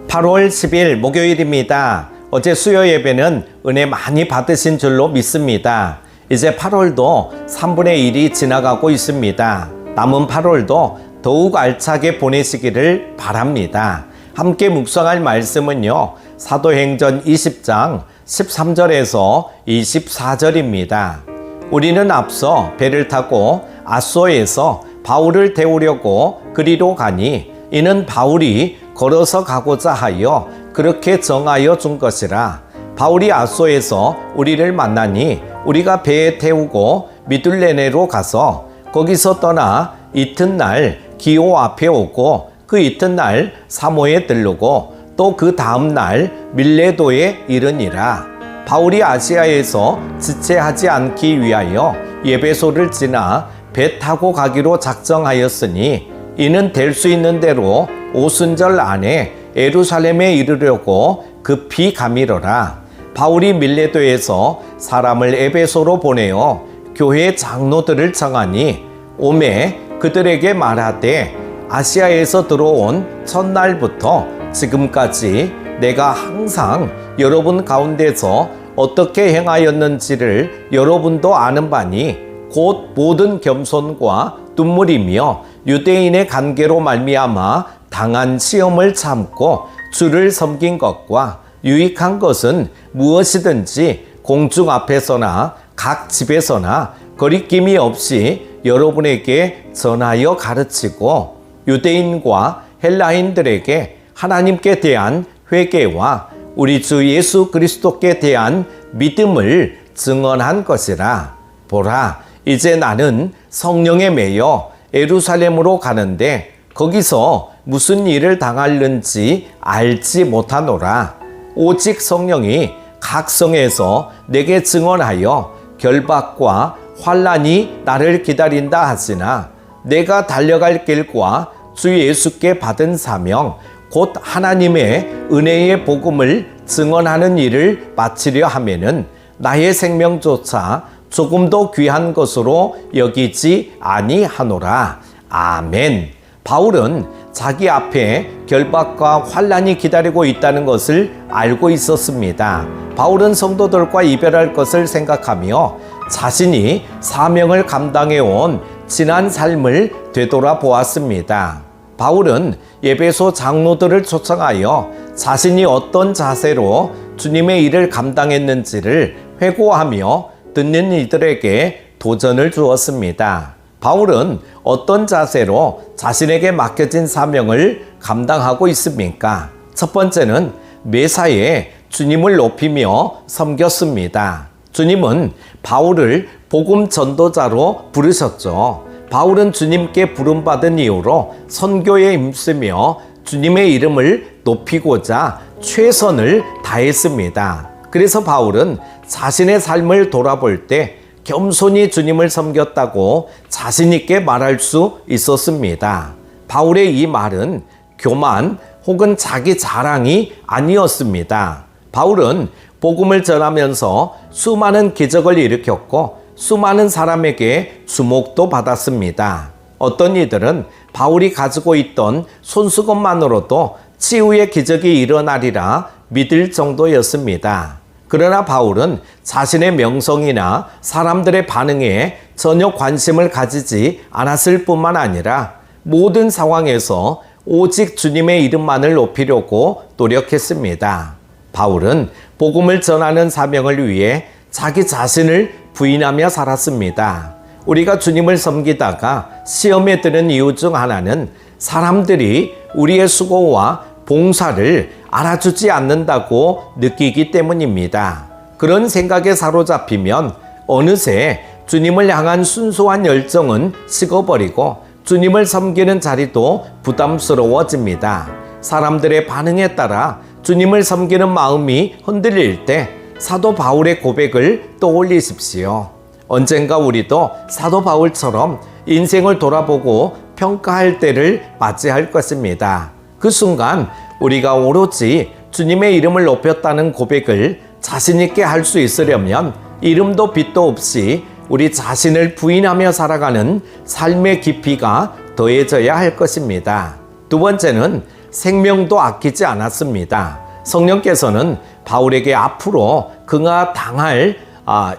8월 10일 목요일입니다. 어제 수요 예배는 은혜 많이 받으신 줄로 믿습니다. 이제 8월도 3분의 1이 지나가고 있습니다. 남은 8월도 더욱 알차게 보내시기를 바랍니다. 함께 묵상할 말씀은요, 사도행전 20장 13절에서 24절입니다. 우리는 앞서 배를 타고 아소에서 바울을 태우려고 그리로 가니 이는 바울이 걸어서 가고자 하여 그렇게 정하여 준 것이라. 바울이 아소에서 우리를 만나니 우리가 배에 태우고 미둘레네로 가서 거기서 떠나 이튿날 기오 앞에 오고 그 이튿날 사모에 들르고 또 그 다음날 밀레도에 이르니라. 바울이 아시아에서 지체하지 않기 위하여 에베소를 지나 배 타고 가기로 작정하였으니 이는 될 수 있는 대로 오순절 안에 예루살렘에 이르려고 급히 가미러라. 바울이 밀레도에서 사람을 에베소로 보내어 교회 장로들을 청하니 오매 그들에게 말하되 아시아에서 들어온 첫날부터 지금까지 내가 항상 여러분 가운데서 어떻게 행하였는지를 여러분도 아는 바니 곧 모든 겸손과 눈물이며 유대인의 관계로 말미암아 당한 시험을 참고 주를 섬긴 것과 유익한 것은 무엇이든지 공중 앞에서나 각 집에서나 거리낌이 없이 여러분에게 전하여 가르치고 유대인과 헬라인들에게 하나님께 대한 회개와 우리 주 예수 그리스도께 대한 믿음을 증언한 것이라. 보라, 이제 나는 성령에 매여 예루살렘으로 가는데 거기서 무슨 일을 당할는지 알지 못하노라. 오직 성령이 각 성에서 내게 증언하여 결박과 환난이 나를 기다린다 하시나 내가 달려갈 길과 주 예수께 받은 사명 곧 하나님의 은혜의 복음을 증언하는 일을 마치려 하면은 나의 생명조차 조금도 귀한 것으로 여기지 아니하노라. 아멘. 바울은 자기 앞에 결박과 환난이 기다리고 있다는 것을 알고 있었습니다. 바울은 성도들과 이별할 것을 생각하며 자신이 사명을 감당해 온 지난 삶을 되돌아보았습니다. 바울은 에베소 장로들을 초청하여 자신이 어떤 자세로 주님의 일을 감당했는지를 회고하며 듣는 이들에게 도전을 주었습니다. 바울은 어떤 자세로 자신에게 맡겨진 사명을 감당하고 있습니까? 첫 번째는 매사에 주님을 높이며 섬겼습니다. 주님은 바울을 복음 전도자로 부르셨죠. 바울은 주님께 부름받은 이후로 선교에 힘쓰며 주님의 이름을 높이고자 최선을 다했습니다. 그래서 바울은 자신의 삶을 돌아볼 때 겸손히 주님을 섬겼다고 자신 있게 말할 수 있었습니다. 바울의 이 말은 교만 혹은 자기 자랑이 아니었습니다. 바울은 복음을 전하면서 수많은 기적을 일으켰고 수많은 사람에게 주목도 받았습니다. 어떤 이들은 바울이 가지고 있던 손수건만으로도 치유의 기적이 일어나리라 믿을 정도였습니다. 그러나 바울은 자신의 명성이나 사람들의 반응에 전혀 관심을 가지지 않았을 뿐만 아니라 모든 상황에서 오직 주님의 이름만을 높이려고 노력했습니다. 바울은 복음을 전하는 사명을 위해 자기 자신을 부인하며 살았습니다. 우리가 주님을 섬기다가 시험에 드는 이유 중 하나는 사람들이 우리의 수고와 봉사를 알아주지 않는다고 느끼기 때문입니다. 그런 생각에 사로잡히면 어느새 주님을 향한 순수한 열정은 식어버리고 주님을 섬기는 자리도 부담스러워집니다. 사람들의 반응에 따라 주님을 섬기는 마음이 흔들릴 때 사도 바울의 고백을 떠올리십시오. 언젠가 우리도 사도 바울처럼 인생을 돌아보고 평가할 때를 맞이할 것입니다. 그 순간 우리가 오로지 주님의 이름을 높였다는 고백을 자신 있게 할 수 있으려면 이름도 빛도 없이 우리 자신을 부인하며 살아가는 삶의 깊이가 더해져야 할 것입니다. 두 번째는 생명도 아끼지 않았습니다. 성령께서는 바울에게 앞으로 그가 당할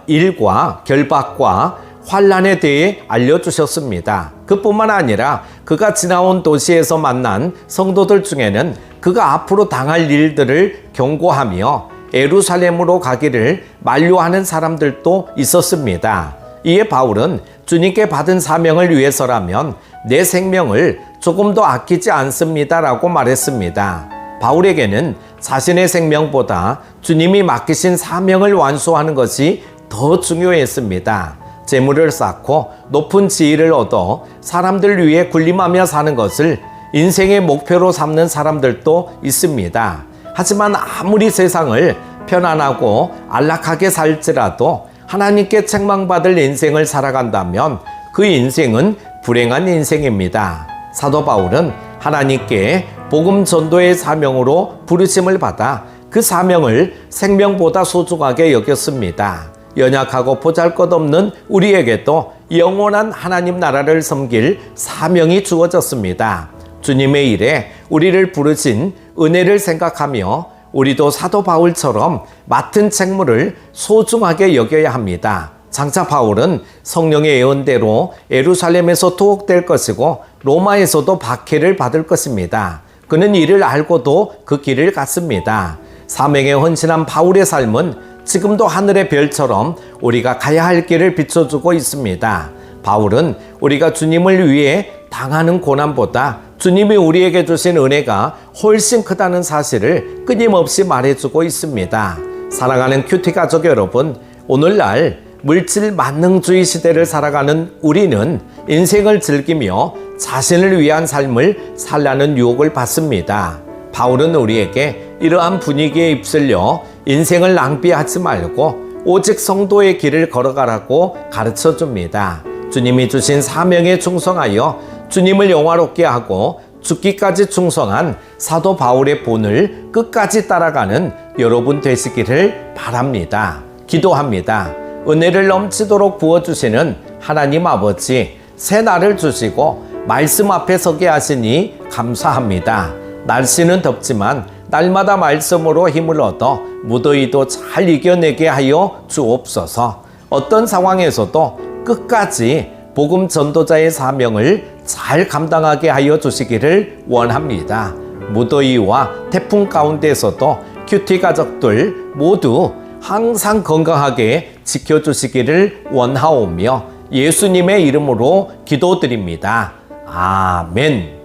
일과 결박과 환난에 대해 알려주셨습니다. 그뿐만 아니라 그가 지나온 도시에서 만난 성도들 중에는 그가 앞으로 당할 일들을 경고하며 예루살렘으로 가기를 만류하는 사람들도 있었습니다. 이에 바울은 주님께 받은 사명을 위해서라면 내 생명을 조금 더 아끼지 않습니다라고 말했습니다. 바울에게는 자신의 생명보다 주님이 맡기신 사명을 완수하는 것이 더 중요했습니다. 재물을 쌓고 높은 지위를 얻어 사람들 위해 군림하며 사는 것을 인생의 목표로 삼는 사람들도 있습니다. 하지만 아무리 세상을 편안하고 안락하게 살지라도 하나님께 책망받을 인생을 살아간다면 그 인생은 불행한 인생입니다. 사도 바울은 하나님께 복음 전도의 사명으로 부르심을 받아 그 사명을 생명보다 소중하게 여겼습니다. 연약하고 보잘것없는 우리에게도 영원한 하나님 나라를 섬길 사명이 주어졌습니다. 주님의 일에 우리를 부르신 은혜를 생각하며 우리도 사도 바울처럼 맡은 책무를 소중하게 여겨야 합니다. 장차 바울은 성령의 예언대로 예루살렘에서 투옥될 것이고 로마에서도 박해를 받을 것입니다. 그는 이를 알고도 그 길을 갔습니다. 사명에 헌신한 바울의 삶은 지금도 하늘의 별처럼 우리가 가야 할 길을 비춰주고 있습니다. 바울은 우리가 주님을 위해 당하는 고난보다 주님이 우리에게 주신 은혜가 훨씬 크다는 사실을 끊임없이 말해주고 있습니다. 사랑하는 큐티 가족 여러분, 오늘날 물질 만능주의 시대를 살아가는 우리는 인생을 즐기며 자신을 위한 삶을 살라는 유혹을 받습니다. 바울은 우리에게 이러한 분위기에 휩쓸려 인생을 낭비하지 말고 오직 성도의 길을 걸어가라고 가르쳐 줍니다. 주님이 주신 사명에 충성하여 주님을 영화롭게 하고 죽기까지 충성한 사도 바울의 본을 끝까지 따라가는 여러분 되시기를 바랍니다. 기도합니다. 은혜를 넘치도록 부어주시는 하나님 아버지, 새 날을 주시고 말씀 앞에 서게 하시니 감사합니다. 날씨는 덥지만 날마다 말씀으로 힘을 얻어 무더위도 잘 이겨내게 하여 주옵소서. 어떤 상황에서도 끝까지 복음 전도자의 사명을 잘 감당하게 하여 주시기를 원합니다. 무더위와 태풍 가운데서도 큐티 가족들 모두 항상 건강하게 지켜주시기를 원하오며 예수님의 이름으로 기도드립니다. 아멘.